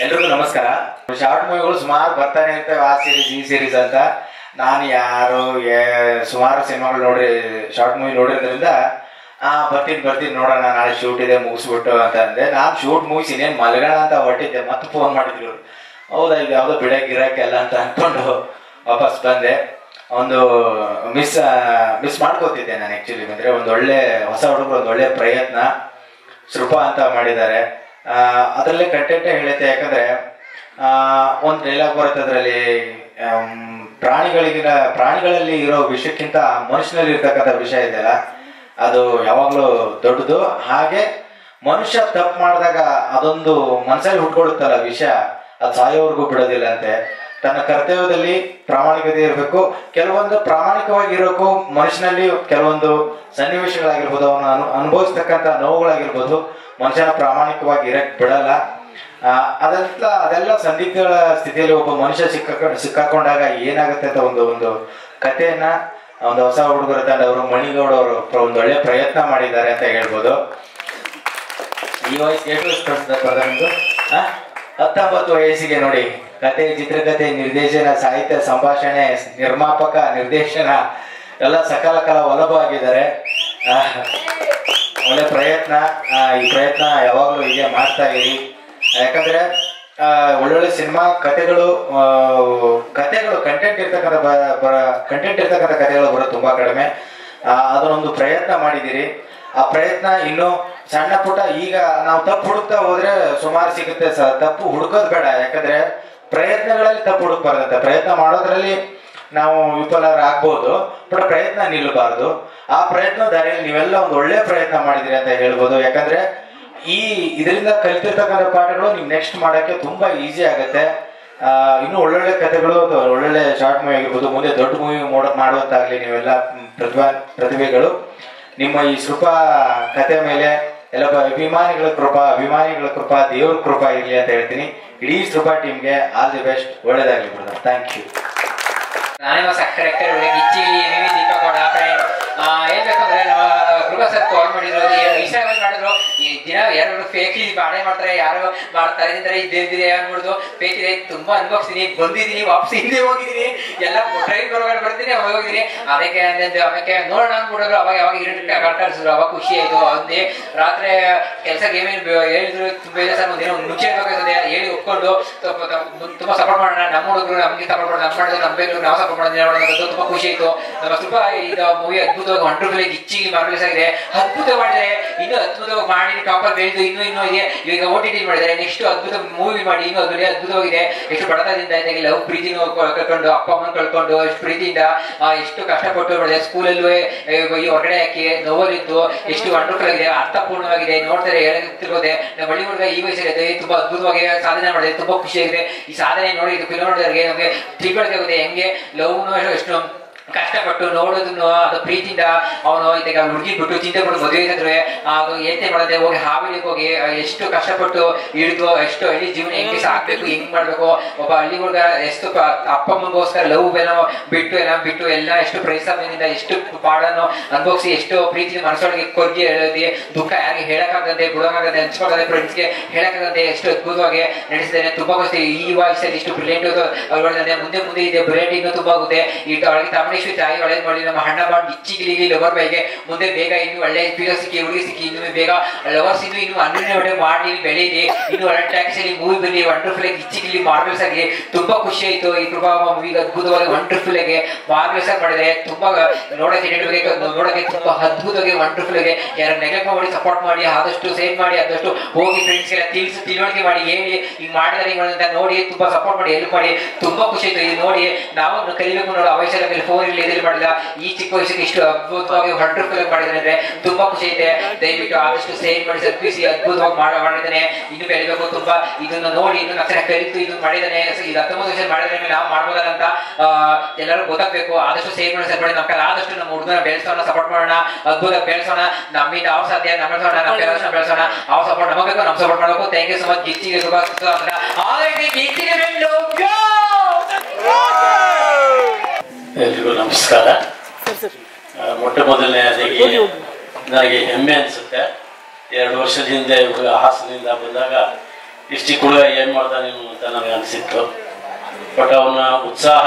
ಎಲ್ರಿಗೂ ನಮಸ್ಕಾರ. ಶಾರ್ಟ್ ಮೂವಿಗಳು ಸುಮಾರು ಬರ್ತಾನೆ ಇರ್ತವೆ, ಆ ಸೀರೀಸ್ ಈ ಸೀರೀಸ್ ಅಂತ. ನಾನು ಸುಮಾರು ಸಿನಿಮಾಗಳು ಶಾರ್ಟ್ ಮೂವಿ ನೋಡಿರೋದ್ರಿಂದ ಬರ್ತೀನಿ ನೋಡೋಣ, ನಾಳೆ ಶೂಟ್ ಇದೆ ಮುಗಿಸ್ಬಿಟ್ಟು ಅಂತ ಅಂದೆ. ನಾನು ಶೂಟ್ ಮುಗಿಸಿ ಇನ್ನೇನು ಮಲಗೋಣ ಅಂತ ಹೊರಟಿದ್ದೆ, ಮತ್ತೆ ಫೋನ್ ಮಾಡಿದ್ರು. ಹೌದಾ, ಇದು ಯಾವುದೋ ಗಿರಾಕೆಲ್ಲ ಅಂತ ಅಂದ್ಕೊಂಡು ವಾಪಸ್ ಬಂದೆ. ಒಂದು ಮಿಸ್ ಮಾಡ್ಕೋತಿದ್ದೆ ನಾನು ಆ್ಯಕ್ಚುಲಿ. ಅಂದರೆ ಒಂದು ಒಳ್ಳೆ ಹೊಸ ಹುಡುಗರು, ಒಂದು ಒಳ್ಳೆ ಪ್ರಯತ್ನ ಸೃಪ ಅಂತ ಮಾಡಿದ್ದಾರೆ. ಅದರಲ್ಲೇ ಕಂಟೆಂಟೇ ಹೇಳುತ್ತೆ. ಯಾಕಂದರೆ ಒಂದು ಡೈಲಾಗ್ ಬರುತ್ತೆ ಅದರಲ್ಲಿ, ಪ್ರಾಣಿಗಳಲ್ಲಿ ಇರೋ ವಿಷಯಕ್ಕಿಂತ ಮನುಷ್ಯನಲ್ಲಿ ಇರ್ತಕ್ಕಂಥ ವಿಷಯ ಇದೆಯಲ್ಲ, ಅದು ಯಾವಾಗಲೂ ದೊಡ್ಡದು. ಹಾಗೆ ಮನುಷ್ಯ ತಪ್ಪು ಮಾಡಿದಾಗ ಅದೊಂದು ಮನಸ್ಸಲ್ಲಿ ಹುಟ್ಕೊಡುತ್ತಲ್ಲ ವಿಷಯ, ಅದು ಸಾಯೋವರೆಗೂ ಬಿಡೋದಿಲ್ಲ ಅಂತೆ. ತನ್ನ ಕರ್ತವ್ಯದಲ್ಲಿ ಪ್ರಾಮಾಣಿಕತೆ ಇರಬೇಕು. ಕೆಲವೊಂದು ಪ್ರಾಮಾಣಿಕವಾಗಿ ಇರೋಕ್ಕೂ ಮನುಷ್ಯನಲ್ಲಿ ಕೆಲವೊಂದು ಸನ್ನಿವೇಶಗಳಾಗಿರ್ಬೋದು, ಅವನು ಅನುಭವಿಸ್ತಕ್ಕಂಥ ನೋವುಗಳಾಗಿರ್ಬೋದು, ಮನುಷ್ಯನ ಪ್ರಾಮಾಣಿಕವಾಗಿ ಇರಕ್ಕೆ ಬಿಡಲ್ಲ. ಅದೆಲ್ಲ ಸಂದಿಗ್ಧಗಳ ಸ್ಥಿತಿಯಲ್ಲಿ ಒಬ್ಬ ಮನುಷ್ಯ ಸಿಕ್ಕಾಕೊಂಡಾಗ ಏನಾಗುತ್ತೆ ಅಂತ ಒಂದು ಕಥೆಯನ್ನ ಒಂದು ಹೊಸ ಹುಡುಗರ ತಂಡ ಅವರು, ಮಣಿಗೌಡ ಅವರು ಒಂದು ಒಳ್ಳೆ ಪ್ರಯತ್ನ ಮಾಡಿದ್ದಾರೆ ಅಂತ ಹೇಳ್ಬೋದು. ಈ ವಯಸ್ಸಿಗೆ ಎಷ್ಟು ನಿಮ್ದು? 19 ವಯಸ್ಸಿಗೆ ನೋಡಿ, ಕತೆ, ಚಿತ್ರಕಥೆ, ನಿರ್ದೇಶನ, ಸಾಹಿತ್ಯ, ಸಂಭಾಷಣೆ, ನಿರ್ಮಾಪಕ, ನಿರ್ದೇಶನ ಎಲ್ಲ ಸಕಲ ಕಲಾ ಒಲಭ ಆಗಿದ್ದಾರೆ. ಒಳ್ಳೆ ಪ್ರಯತ್ನ. ಈ ಪ್ರಯತ್ನ ಯಾವಾಗಲೂ ಹೀಗೆ ಮಾಡ್ತಾ ಇರಿ. ಯಾಕಂದ್ರೆ ಒಳ್ಳೊಳ್ಳೆ ಸಿನಿಮಾ ಕತೆಗಳು ಕಂಟೆಂಟ್ ಇರ್ತಕ್ಕಂಥ ಕಥೆಗಳು ಬರೋದು ತುಂಬಾ ಕಡಿಮೆ. ಅದನ್ನೊಂದು ಪ್ರಯತ್ನ ಮಾಡಿದ್ದೀರಿ. ಆ ಪ್ರಯತ್ನ ಇನ್ನೂ ಸಣ್ಣ ಪುಟ್ಟ, ಈಗ ನಾವು ತಪ್ಪು ಹುಡುಕ್ತಾ ಹೋದ್ರೆ ಸುಮಾರು ಸಿಗುತ್ತೆ. ತಪ್ಪು ಹುಡುಕೋದು ಬೇಡ. ಯಾಕಂದ್ರೆ ಪ್ರಯತ್ನಗಳಲ್ಲಿ ತಪ್ಪು ಹುಡುಕ್ಬಾರ್ದಂತೆ. ಪ್ರಯತ್ನ ಮಾಡೋದ್ರಲ್ಲಿ ನಾವು ವಿಫಲರಾಗ್ಬೋದು, ಬಟ್ ಪ್ರಯತ್ನ ನಿಲ್ಲಬಾರ್ದು. ಆ ಪ್ರಯತ್ನ ದಾರಿಯಲ್ಲಿ ನೀವೆಲ್ಲ ಒಂದು ಒಳ್ಳೆ ಪ್ರಯತ್ನ ಮಾಡಿದಿರಿ ಅಂತ ಹೇಳ್ಬೋದು. ಯಾಕಂದ್ರೆ ಇದರಿಂದ ಕಲಿತಿರ್ತಕ್ಕಂಥ ಪಾಠಗಳು ನೀವು ನೆಕ್ಸ್ಟ್ ಮಾಡೋಕ್ಕೆ ತುಂಬಾ ಈಸಿ ಆಗುತ್ತೆ. ಇನ್ನೂ ಒಳ್ಳೊಳ್ಳೆ ಕಥೆಗಳು, ಒಳ್ಳೊಳ್ಳೆ ಶಾರ್ಟ್ ಮೂವಿ ಆಗಿರ್ಬೋದು, ಮುಂದೆ ದೊಡ್ಡ ಮೂವಿ ಮಾಡುವಂತಾಗ್ಲಿ ನೀವೆಲ್ಲ ಪ್ರತಿಭೆಗಳು. ನಿಮ್ಮ ಈ ಸೃಪ ಕಥೆ ಮೇಲೆ ಎಲ್ಲ ಅಭಿಮಾನಿಗಳ ಕೃಪಾ, ದೇವ್ರ ಕೃಪಾ ಇರಲಿ ಅಂತ ಹೇಳ್ತೀನಿ. ಇಡೀ ಸೃಪ ಟೀಮ್ಗೆ ಆಲ್ ದಿ ಬೆಸ್ಟ್, ಒಳ್ಳೇದಾಗ್ಲಿ ಬ್ರದರ್. Thank you. ನಾನೇ ಹೊಸ ಕರೆಕ್ಟರ್ ಗಿಚ್ಚಿ ದೀಪಗೌಡ ಏನ್ ಬೇಕಂದ್ರೆ ನಮ್ಮ ಕೃಪಾ ಸರ್ ಕಾಲ್ ಮಾಡಿದ್ರು, ಇನ್ಸ್ಟಾಗ್ರಾಮ್ ಮಾಡಿದ್ರು. ಈ ದಿನ ಯಾರು ಫೇಕ್ ಬಾಳೆ ಮಾಡ್ತಾರೆ, ಯಾರು ಮಾಡ್ತಾರೆ ಇದ್ದಿದೆ ಅನ್ಬಿಡ್ದು. ಫೇಕ್ ಇದೆ, ತುಂಬಾ ಅನ್ಭವಿಸ್ತೀನಿ, ಬಂದಿದ್ದೀನಿ, ವಾಪಸ್ ಹಿಂದೆ ಹೋಗಿದ್ದೀನಿ, ಎಲ್ಲ ಟ್ರೈನ್ ಬರೋವಾಗ ಬರ್ತೀನಿ, ಅವಾಗ ಹೋಗಿದ್ದೀನಿ. ಅದಕ್ಕೆ ಆಮೇಲೆ ನೋಡೋಣ ಅಂದ್ಬಿಡೋದು. ಅವಾಗ ಯಾವಾಗ ಕಳಿಸಿದ್ರು, ಅವಾಗ ಖುಷಿ ಆಯ್ತು. ಒಂದೇ ರಾತ್ರಿ ಕೆಲಸಕ್ಕೆ ಏನೇನು ಹೇಳಿದ್ರು, ತುಂಬಾ ಇದೆ ಸರ್, ಒಂದೇನೋ ಮುಂಚೆ ಬೇಕಾಗ್ತದೆ ಹೇಳಿ ಒಪ್ಕೊಂಡು ತುಂಬಾ ಸಪೋರ್ಟ್ ಮಾಡೋಣ. ನಮ್ಮ ಹುಡುಗರು ನಮ್ಗೆ ಸಪೋರ್ಟ್ ಮಾಡೋಣ, ನಮ್ಮ ಮಾಡಿದ್ರು ನಮ್ಮ ಬೇಗ ನಾವು ಸಪೋರ್ಟ್ ಮಾಡೋದು ತುಂಬಾ ಖುಷಿ ಆಯ್ತು. ನಮ್ಮ ಸ್ವಲ್ಪ ಈಗ ಮೂವಿ ಅದ್ಭುತವಾಗಿ ವಂಡರ್ಫುಲ್ ಗಿಚ್ಚಿ ಮಾರ್ವೆಲಸ್ ಆಗಿದೆ. ಅದ್ಭುತ ಮಾಡಿದರೆ, ಇನ್ನೂ ಅದ್ಭುತವಾಗಿ ಮಾಡಿ ಟಾಪರ್ ಬೆಳೆದು ಇನ್ನೂ ಇದೆ. ಈಗ OTT ಮಾಡಿದ್ದಾರೆ, ನೆಕ್ಸ್ಟ್ ಅದ್ಭುತ ಮೂವಿ ಮಾಡಿ ಇನ್ನೂ ಅದ್ಭುತವಾಗಿದೆ. ಎಷ್ಟು ಬಡತನದಿಂದ ಆಯ್ತಾಗಿ ಲವ್ ಪ್ರೀತಿನ ಕಳ್ಕೊಂಡು, ಅಪ್ಪ ಅಮ್ಮನ ಕಳ್ಕೊಂಡು, ಎಷ್ಟು ಪ್ರೀತಿಯಿಂದ ಎಷ್ಟು ಕಷ್ಟಪಟ್ಟು ಮಾಡಿದೆ. ಸ್ಕೂಲಲ್ಲೂ ಈ ಹೊರಗಡೆ ಹಾಕಿ ನೋವಲ್ಲಿದ್ದು ಎಷ್ಟು ವಂಡರ್ಫುಲ್ ಆಗಿದೆ, ಅರ್ಥಪೂರ್ಣವಾಗಿದೆ. ನೋಡ್ತಾರೆ ಹೇಳ್ತಿರ್ಬೋದೆ. ನಮ್ಮ ಹಳ್ಳಿ ಹುಡುಗ ಈ ವಯಸ್ಸಲ್ಲಿ ತುಂಬಾ ಅದ್ಭುತವಾಗಿ ಸಾಧನೆ ಮಾಡಿದೆ, ತುಂಬಾ ಖುಷಿಯಾಗಿದೆ. ಈ ಸಾಧನೆ ನೋಡಿ ಫಿಲ್ಮ್ ನೋಡಿದವರಿಗೆ ನಮಗೆ ತಿಳ್ಕೊಳ್ತಾ ಹೋಗುತ್ತೆ ಹೆಂಗೆ ಲವ್ನು ಎಷ್ಟು ಕಷ್ಟಪಟ್ಟು ನೋಡೋದನ್ನು, ಅದು ಪ್ರೀತಿಯಿಂದ ಅವನು ಈಗ ಹುಡುಗಿ ಬಿಟ್ಟು ಚಿಂತೆ ಪಟ್ಟು ಮದುವೆ ಇದ್ರೆ ಅದು ಏತೆ ಮಾಡದೆ ಹೋಗಿ ಹಾವಿಲಿಗೆ ಹೋಗಿ ಎಷ್ಟು ಕಷ್ಟಪಟ್ಟು ಹಿಡಿದು ಎಷ್ಟು ಹಳ್ಳಿ ಜೀವನ ಹೆಂಗೆ ಸಾಕ್ಬೇಕು, ಹೆಂಗ್ ಮಾಡ್ಬೇಕು. ಒಬ್ಬ ಹಳ್ಳಿ ಹುಡುಗ ಎಷ್ಟು ಅಪ್ಪ ಅಮ್ಮಗೋಸ್ಕರ ಲವ್ ಬಿಟ್ಟು ಎಲ್ಲ ಎಷ್ಟು ಪರಿಶ್ರಮದಿಂದ ಎಷ್ಟು ಪಾಡನ್ನು ಅನುಭವಿಸಿ, ಎಷ್ಟು ಪ್ರೀತಿ ಮನಸ್ಸೊಳಗೆ ಕೊರ್ಗಿ ಹೇಳೋದಿ, ದುಃಖ ಯಾರಿಗೆ ಹೇಳಕ್ಕಾಗದೆ, ಬಿಡೋಕ್ಕಾಗದೆ, ಹಂಚ್ಕೊಳ್ಳದೆ, ಫ್ರೆಂಡ್ಸ್ಗೆ ಹೇಳಕ್ಕಾಗದೆ ಎಷ್ಟು ಅದ್ಭುತವಾಗಿ ನಡೆಸಿದ್ದೇನೆ. ತುಂಬಾ ಖುಷಿ. ಈ ವಯಸ್ಸಲ್ಲಿ ಇಷ್ಟು ಬ್ರಿಲಿಯಂಟ್ ಮುಂದೆ ಇದೆ. ಬ್ರಿಲಿಯಂಟ್ ಇನ್ನೂ ತುಂಬಾ ಆಗುತ್ತೆ. ಈ ತಮಿಳೇಶ್ವರಿ ತಾಯಿ ಒಳ್ಳೇದು ಮಾಡಿ ನಮ್ಮ ಹಣ್ಣ ಬಾಂಡ್ ಇಚ್ಚಿಗಿಲಿಗಿ ಲವರ್ ಬೈಗೆ ಮುಂದೆ ಬೇಗ ಇನ್ನು ಒಳ್ಳೆ ಪೀರೋ ಸಿಕ್ಕಿ ಹುಡುಗಿ ಸಿಕ್ಕಿ ಇನ್ನೂ ಬೇಗ ಲವರ್ಸ್ ಇನ್ನು ಹನ್ನೆರಡನೇ ಒಳ್ಳೆ ಮಾಡಿ ಬೆಳೀಲಿ, ಇನ್ನು ಒಳ್ಳೆ ಟ್ಯಾಕ್ಸ್ ಅಲ್ಲಿ ಮೂವಿ ಬರಲಿ, ವಂಡರ್ಫುಲ್ ಆಗಿ ಇಚ್ಚಿಗಿಲಿ ಮಾರ್ವೆಲ್ಸ್ ಆಗಿ ತುಂಬಾ ಖುಷಿ ಆಯ್ತು. ಈ ಕೃಪಾ ಮೂವಿಗೆ ಅದ್ಭುತವಾಗಿ ವಂಡರ್ಫುಲ್ ಆಗಿ ಮಾರ್ವೆಲ್ಸ್ ಆಗಿ ಮಾಡಿದೆ. ತುಂಬಾ ನೋಡಕ್ಕೆ ತುಂಬಾ ಅದ್ಭುತವಾಗಿ ವಂಡರ್ಫುಲ್ ಆಗಿ ಯಾರು ನೆಗೆಟಿವ್ ಮಾಡಿ ಸಪೋರ್ಟ್ ಮಾಡಿ, ಆದಷ್ಟು ಸೇವ್ ಮಾಡಿ, ಆದಷ್ಟು ಹೋಗಿ ಫ್ರೆಂಡ್ಸ್ ಎಲ್ಲ ತಿಳುವಳಿಕೆ ಮಾಡಿ ಹೇಳಿ ಹಿಂಗ್ ಮಾಡಿದಾರೆ ಅಂತ ನೋಡಿ ತುಂಬಾ ಸಪೋರ್ಟ್ ಮಾಡಿ ಹೆಲ್ಪ್ ಮಾಡಿ ತುಂಬಾ ಖುಷಿ ಆಯ್ತು. ಇದು ನೋಡಿ ನಾವು ಕಲಿಬೇಕು ನೋಡೋ ವಯಸ್ಸಲ್ಲಿ ಫೋನ್ ಎದುರು ಮಾಡಿಲ್ಲ, ಈ ಚಿಕ್ಕ ವಯಸ್ಸಿಗೆ ಇಷ್ಟು ಅದ್ಭುತವಾಗಿ ವಂಡರ್ಫುಲ್ ಮಾಡಿದ್ದಾನೆ ಅಂದ್ರೆ ತುಂಬಾ ಖುಷಿ ಐತೆ. ದಯವಿಟ್ಟು ಆದಷ್ಟು ಸೇವ್ ಮಾಡಿ ಸಬ್ಬಿಸಿ ಅದ್ಭುತವಾಗಿ ಮಾಡಿದ್ದಾನೆ. ಇನ್ನು ಬೆಳಿಬೇಕು ತುಂಬಾ. ಇದನ್ನ ನೋಡಿ ಇದನ್ನ ಅಕ್ಷರ ಕಲಿತು ಇದು ಮಾಡಿದ್ದಾನೆ. ಇದು 19 ವರ್ಷ ಮಾಡಿದ್ರೆ ನಾವು ಮಾಡ್ಬೋದಲ್ಲ ಅಂತ ಎಲ್ಲರೂ ಗೊತ್ತಾಗ್ಬೇಕು. ಆದಷ್ಟು ಸೇವ್ ಮಾಡಿ ಸರ್ ಮಾಡಿ ನಮ್ಮ ಕೈಲಿ ಆದಷ್ಟು ನಮ್ಮ ಹುಡುಗನ ಬೆಳೆಸೋಣ, ಸಪೋರ್ಟ್ ಮಾಡೋಣ, ಅದ್ಭುತ ಬೆಳೆಸೋಣ. ನಮ್ಮಿಂದ ಅವ್ರು ಸಾಧ್ಯ ನಮ್ಮ ಬೆಳೆಸೋಣ. ಅವ್ರು ಸಪೋರ್ಟ್ ನಮಗೆ ಬೇಕು, ನಮ್ಮ ಸಪೋರ್ಟ್ ಮಾಡಬೇಕು. Thank you so much. ಗಿಚ್ಚಿಗೆ ಎಲ್ರಿಗೂ ನಮಸ್ಕಾರ. ಮೊಟ್ಟ ಮೊದಲನೇದಾಗಿ ನನಗೆ ಹೆಮ್ಮೆ ಅನಿಸುತ್ತೆ. 2 ವರ್ಷದ ಹಿಂದೆ ಹಾಸನದಿಂದ ಬಂದಾಗ ಇಷ್ಟು ಹುಡುಗ ಏನು ಮಾಡ್ತಾನೆ ಅಂತ ನನಗೆ ಅನಿಸಿತ್ತು. ಬಟ್ ಅವನ ಉತ್ಸಾಹ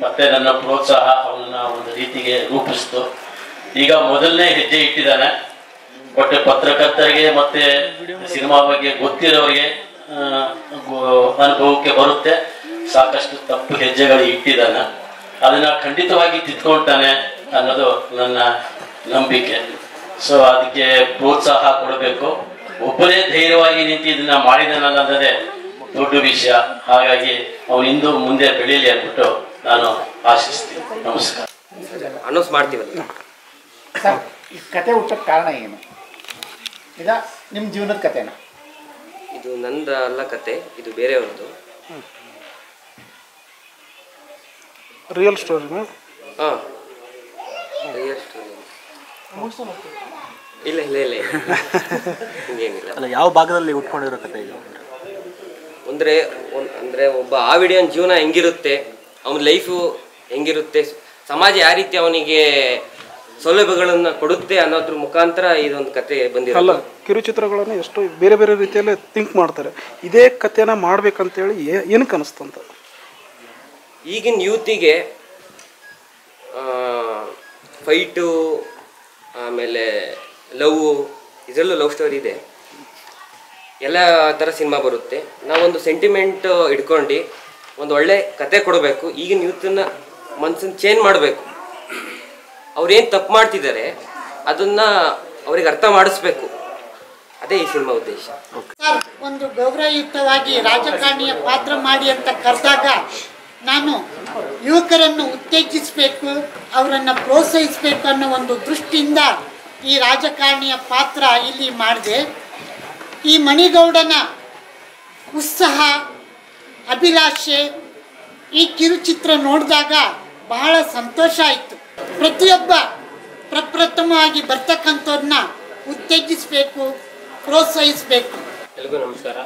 ಮತ್ತು ನನ್ನ ಪ್ರೋತ್ಸಾಹ ಅವನನ್ನು ಒಂದು ರೀತಿಗೆ ರೂಪಿಸ್ತು. ಈಗ ಮೊದಲನೇ ಹೆಜ್ಜೆ ಇಟ್ಟಿದ್ದಾನೆ. ಬಟ್ ಪತ್ರಕರ್ತರಿಗೆ ಮತ್ತು ಸಿನಿಮಾ ಬಗ್ಗೆ ಗೊತ್ತಿರೋರಿಗೆ ಅನುಭವಕ್ಕೆ ಬರುತ್ತೆ, ಸಾಕಷ್ಟು ತಪ್ಪು ಹೆಜ್ಜೆಗಳು ಇಟ್ಟಿದ್ದಾನೆ. ಅದನ್ನು ಖಂಡಿತವಾಗಿ ತಿದ್ಕೊಳ್ತಾನೆ ಅನ್ನೋದು ನನ್ನ ನಂಬಿಕೆ. ಸೊ ಅದಕ್ಕೆ ಪ್ರೋತ್ಸಾಹ ಕೊಡಬೇಕು. ಒಬ್ಬನೇ ಧೈರ್ಯವಾಗಿ ನಿಂತು ಇದನ್ನ ಮಾಡಿದಾನಲ್ಲ ಅನ್ನೋದೇ ದೊಡ್ಡ ವಿಷಯ. ಹಾಗಾಗಿ ಅವನು ಇಂದು ಮುಂದೆ ಬೆಳೀಲಿ ಅಂದ್ಬಿಟ್ಟು ನಾನು ಆಶಿಸ್ತೀನಿ. ನಮಸ್ಕಾರ. ಅನೌನ್ಸ್ ಮಾಡ್ತೀವಲ್ಲ ಸರ್, ಈ ಕತೆ ಹುಟ್ಟಕ್ಕೆ ಕಾರಣ ಏನು? ಈಗ ನಿಮ್ಮ ಜೀವನದ ಕತೆನಾ? ಇದು ನಂದ ಅಲ್ಲ ಕತೆ, ಇದು ಬೇರೆಯವ್ರದ್ದು. ರಿಯಲ್ ಸ್ಟೋರಿನಾ? ಹಾಂ, ರಿಯಲ್ ಸ್ಟೋರಿ. ಇಲ್ಲ ಇಲ್ಲ ಇಲ್ಲ ಹಿಂಗೇನಿಲ್ಲ. ಅಲ್ಲ, ಯಾವ ಭಾಗದಲ್ಲಿ ಉಟ್ಕೊಂಡಿರೋ ಕತೆ ಇದು? ಅಂದರೆ ಒಬ್ಬ ಆವಿಡಿಯನ್ ಜೀವನ ಹೆಂಗಿರುತ್ತೆ, ಅವನ ಲೈಫು ಹೆಂಗಿರುತ್ತೆ, ಸಮಾಜ ಯಾವ ರೀತಿ ಅವನಿಗೆ ಸೌಲಭ್ಯಗಳನ್ನು ಕೊಡುತ್ತೆ ಅನ್ನೋದ್ರ ಮುಖಾಂತರ ಇದೊಂದು ಕತೆ ಬಂದಿರಲ್ಲ. ಅಲ್ಲ, ಕಿರುಚಿತ್ರಗಳನ್ನು ಎಷ್ಟು ಬೇರೆ ಬೇರೆ ರೀತಿಯಲ್ಲೇ ಥಿಂಕ್ ಮಾಡ್ತಾರೆ. ಇದೇ ಕಥೆನ ಮಾಡ್ಬೇಕಂತೇಳಿ ಏನಕ್ಕೆ ಅನಿಸ್ತಂತ? ಈಗಿನ ಯೂತಿಗೆ ಫೈಟು, ಆಮೇಲೆ ಲವ್, ಇದರಲ್ಲೂ ಲವ್ ಸ್ಟೋರಿ ಇದೆ, ಎಲ್ಲ ಥರ ಸಿನಿಮಾ ಬರುತ್ತೆ. ನಾವೊಂದು ಸೆಂಟಿಮೆಂಟ್ ಇಟ್ಕೊಂಡು ಒಂದು ಒಳ್ಳೆ ಕತೆ ಕೊಡಬೇಕು. ಈಗಿನ ಯೂತನ್ನ ಮನಸ್ಸನ್ನು ಚೇಂಜ್ ಮಾಡಬೇಕು. ಅವ್ರೇನು ತಪ್ಪು ಮಾಡ್ತಿದ್ದಾರೆ ಅದನ್ನು ಅವ್ರಿಗೆ ಅರ್ಥ ಮಾಡಿಸ್ಬೇಕು. ಅದೇ ಈ ಸಿನಿಮಾ ಉದ್ದೇಶ. ಸರ್, ಒಂದು ಗೌರವಯುತವಾಗಿ ರಾಜಕಾರಣಿಯ ಪಾತ್ರ ಮಾಡಿ ಅಂತ ಕರೆದಾಗ ನಾನು ಯುವಕರನ್ನು ಉತ್ತೇಜಿಸಬೇಕು, ಅವರನ್ನು ಪ್ರೋತ್ಸಾಹಿಸಬೇಕು ಅನ್ನೋ ಒಂದು ದೃಷ್ಟಿಯಿಂದ ಈ ರಾಜಕಾರಣಿಯ ಪಾತ್ರ ಇಲ್ಲಿ ಮಾಡಿದೆ. ಈ ಮಣಿಗೌಡನ ಉತ್ಸಾಹ, ಅಭಿಲಾಷೆ ಈ ಕಿರುಚಿತ್ರ ನೋಡಿದಾಗ ಬಹಳ ಸಂತೋಷ ಆಯಿತು. ಪ್ರತಿಯೊಬ್ಬ ಪ್ರಪ್ರಥಮವಾಗಿ ಬರ್ತಕ್ಕಂಥವ್ರನ್ನ ಉತ್ತೇಜಿಸಬೇಕು, ಪ್ರೋತ್ಸಾಹಿಸಬೇಕು. ಎಲ್ರಿಗೂ ನಮಸ್ಕಾರ.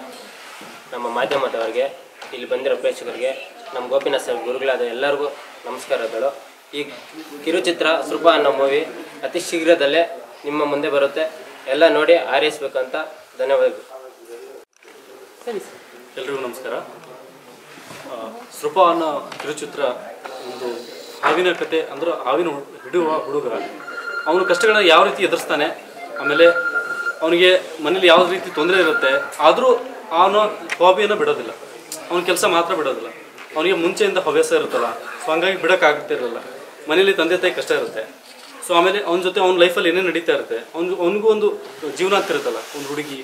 ನಮ್ಮ ಮಾಧ್ಯಮದವರಿಗೆ, ಇಲ್ಲಿ ಬಂದಿರೋ ಪ್ರೇಕ್ಷಕರಿಗೆ, ನಮ್ಮ ಗೋಪಿನಾಥ್ ಸರ್ ಗುರುಗಳಾದ ಎಲ್ಲರಿಗೂ ನಮಸ್ಕಾರಗಳು. ಈ ಕಿರುಚಿತ್ರ ಸೃಪ ಅನ್ನೋ ಮೂವಿ ಅತಿ ಶೀಘ್ರದಲ್ಲೇ ನಿಮ್ಮ ಮುಂದೆ ಬರುತ್ತೆ. ಎಲ್ಲ ನೋಡಿ ಆರೈಸಬೇಕಂತ ಧನ್ಯವಾದಗಳು. ಎಲ್ರಿಗೂ ನಮಸ್ಕಾರ. ಸೃಪ ಅನ್ನೋ ಕಿರುಚಿತ್ರ ಒಂದು ಹಾವಿನ ಕತೆ. ಅಂದ್ರೆ ಹಾವಿನ ಹಿಡಿಯುವ ಹುಡುಗ ಅವನು ಕಷ್ಟಗಳನ್ನ ಯಾವ ರೀತಿ ಎದುರಿಸ್ತಾನೆ, ಆಮೇಲೆ ಅವನಿಗೆ ಮನೇಲಿ ಯಾವ ರೀತಿ ತೊಂದರೆ ಇರುತ್ತೆ, ಆದರೂ ಅವನ ಹಾಬಿಯನ್ನು ಬಿಡೋದಿಲ್ಲ, ಅವನ ಕೆಲಸ ಮಾತ್ರ ಬಿಡೋದಿಲ್ಲ. ಅವನಿಗೆ ಮುಂಚೆಯಿಂದ ಹವ್ಯಾಸ ಇರುತ್ತಲ್ಲ, ಸೊ ಹಂಗಾಗಿ ಬಿಡೋಕ್ಕಾಗ್ತಿರಲಿಲ್ಲ. ಮನೇಲಿ ತಂದೆ ತಾಯಿ ಕಷ್ಟ ಇರುತ್ತೆ. ಸೊ ಆಮೇಲೆ ಅವನ ಜೊತೆ ಅವ್ನ ಲೈಫಲ್ಲಿ ಏನೇನು ನಡೀತಾ ಇರುತ್ತೆ, ಅವನಿಗೂ ಒಂದು ಜೀವನ ಅಂತಿರುತ್ತಲ್ಲ, ಒಂದು ಹುಡುಗಿ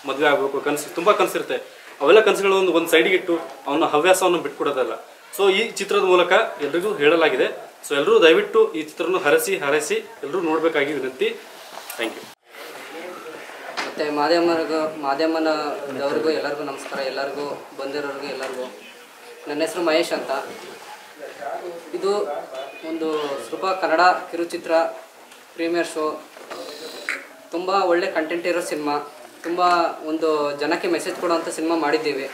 ಮದುವೆ ಆಗಬೇಕು, ಕನಸು ತುಂಬ ಕನಸಿರುತ್ತೆ. ಅವೆಲ್ಲ ಕನಸುಗಳು ಒಂದು ಸೈಡಿಗೆ ಇಟ್ಟು ಅವನ ಹವ್ಯಾಸವನ್ನು ಬಿಟ್ಕೊಡೋದಲ್ಲ. ಸೊ ಈ ಚಿತ್ರದ ಮೂಲಕ ಎಲ್ರಿಗೂ ಹೇಳಲಾಗಿದೆ. ಸೊ ಎಲ್ಲರೂ ದಯವಿಟ್ಟು ಈ ಚಿತ್ರವನ್ನು ಹಾರೈಸಿ ಎಲ್ಲರೂ ನೋಡಬೇಕಾಗಿ ವಿನಂತಿ. Thank you. ಮತ್ತು ಮಾಧ್ಯಮದವ್ರಿಗೂ ಎಲ್ಲರಿಗೂ ನಮಸ್ಕಾರ. ಎಲ್ಲರಿಗೂ ಬಂದಿರೋರಿಗೂ ಎಲ್ಲರಿಗೂ. ನನ್ನ ಹೆಸರು ಮಹೇಶ್ ಅಂತ. ಇದು ಒಂದು ಸೃಪ ಕನ್ನಡ ಕಿರುಚಿತ್ರ ಪ್ರೀಮಿಯರ್ ಶೋ. ತುಂಬ ಒಳ್ಳೆ ಕಂಟೆಂಟ್ ಇರೋ ಸಿನಿಮಾ, ತುಂಬ ಒಂದು ಜನಕ್ಕೆ ಮೆಸೇಜ್ ಕೊಡೋವಂಥ ಸಿನಿಮಾ ಮಾಡಿದ್ದೀವಿ.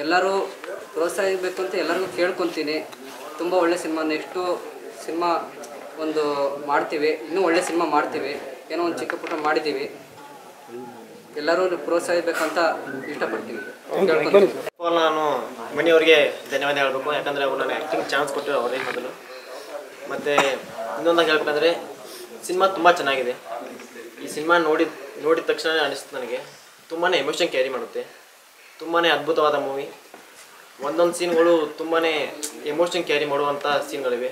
ಎಲ್ಲರೂ ಪ್ರೋತ್ಸಾಹಿಸಬೇಕು ಅಂತ ಎಲ್ಲರಿಗೂ ಕೇಳ್ಕೊತೀನಿ. ತುಂಬ ಒಳ್ಳೆ ಸಿನಿಮಾ. ನೆಕ್ಸ್ಟು ಸಿನಿಮಾ ಒಂದು ಮಾಡ್ತೀವಿ, ಇನ್ನೂ ಒಳ್ಳೆ ಸಿನಿಮಾ ಮಾಡ್ತೀವಿ. ಏನೋ ಒಂದು ಚಿಕ್ಕ ಪುಟ್ಟ ಮಾಡಿದ್ದೀವಿ. ಎಲ್ಲರೂ ಪ್ರೋತ್ಸಾಹಿಸಬೇಕಂತ ಇಷ್ಟಪಡ್ತೀವಿ. ನಾನು ಮನೆಯವ್ರಿಗೆ ಧನ್ಯವಾದ ಹೇಳಬೇಕು. ಯಾಕಂದರೆ ಅವ್ರು ನನಗೆ ಆ್ಯಕ್ಟಿಂಗ್ ಚಾನ್ಸ್ ಕೊಟ್ಟರು ಅವರೇ ಮೊದಲು. ಮತ್ತು ಇನ್ನೊಂದಾಗಿ ಹೇಳ್ಬೇಕಂದ್ರೆ ಸಿನಿಮಾ ತುಂಬ ಚೆನ್ನಾಗಿದೆ. ಈ ಸಿನಿಮಾ ನೋಡಿದ ತಕ್ಷಣ ಅನಿಸ್ತು ನನಗೆ ತುಂಬಾ ಎಮೋಷನ್ ಕ್ಯಾರಿ ಮಾಡುತ್ತೆ. ತುಂಬಾ ಅದ್ಭುತವಾದ ಮೂವಿ. ಒಂದೊಂದು ಸೀನ್ಗಳು ತುಂಬಾ ಎಮೋಷನ್ ಕ್ಯಾರಿ ಮಾಡುವಂಥ ಸೀನ್ಗಳಿವೆ.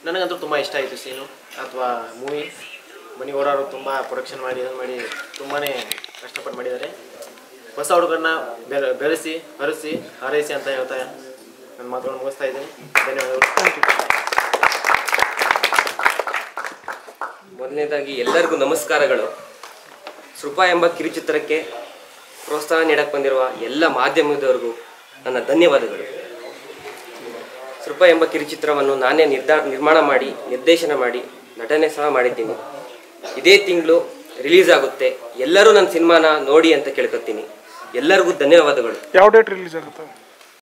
ನನಗಂತೂ ತುಂಬ ಇಷ್ಟ ಆಯಿತು ಸೀನು ಅಥವಾ ಮೂವಿ. ಮಣಿಗೌಡರು ತುಂಬ ಪ್ರೊಡಕ್ಷನ್ ಮಾಡಿ ಇದನ್ನು ಮಾಡಿ ತುಂಬಾ ಕಷ್ಟಪಟ್ಟು ಮಾಡಿದ್ದಾರೆ. ಹೊಸ ಹುಡುಗರನ್ನ ಬೆಳೆಸಿ ಹರಿಸಿ ಹಾರೈಸಿ ಅಂತ ಹೇಳ್ತಾ ನನ್ನ ಮಾತುಗಳನ್ನು ಮುಗಿಸ್ತಾ ಇದ್ದೀನಿ. ಧನ್ಯವಾದಗಳು. ಮೊದಲನೇದಾಗಿ ಎಲ್ಲರಿಗೂ ನಮಸ್ಕಾರಗಳು. ಸೃಪ ಎಂಬ ಕಿರುಚಿತ್ರಕ್ಕೆ ಪ್ರೋತ್ಸಾಹ ನೀಡಕ್ಕೆ ಬಂದಿರುವ ಎಲ್ಲ ಮಾಧ್ಯಮದವರಿಗೂ ನನ್ನ ಧನ್ಯವಾದಗಳು. ಸೃಪ ಎಂಬ ಕಿರುಚಿತ್ರವನ್ನು ನಾನೇ ನಿರ್ಮಾಣ ಮಾಡಿ ನಿರ್ದೇಶನ ಮಾಡಿ ನಟನೆ ಸಹ ಮಾಡಿದ್ದೀನಿ. ಇದೇ ತಿಂಗಳು ರಿಲೀಸ್ ಆಗುತ್ತೆ. ಎಲ್ಲರೂ ನನ್ನ ಸಿನಿಮಾನ ನೋಡಿ ಅಂತ ಕೇಳ್ಕೊತೀನಿ. ಎಲ್ಲರಿಗೂ ಧನ್ಯವಾದಗಳು. ಯಾವ ಡೇಟ್ ರಿಲೀಸ್ ಆಗುತ್ತೆ?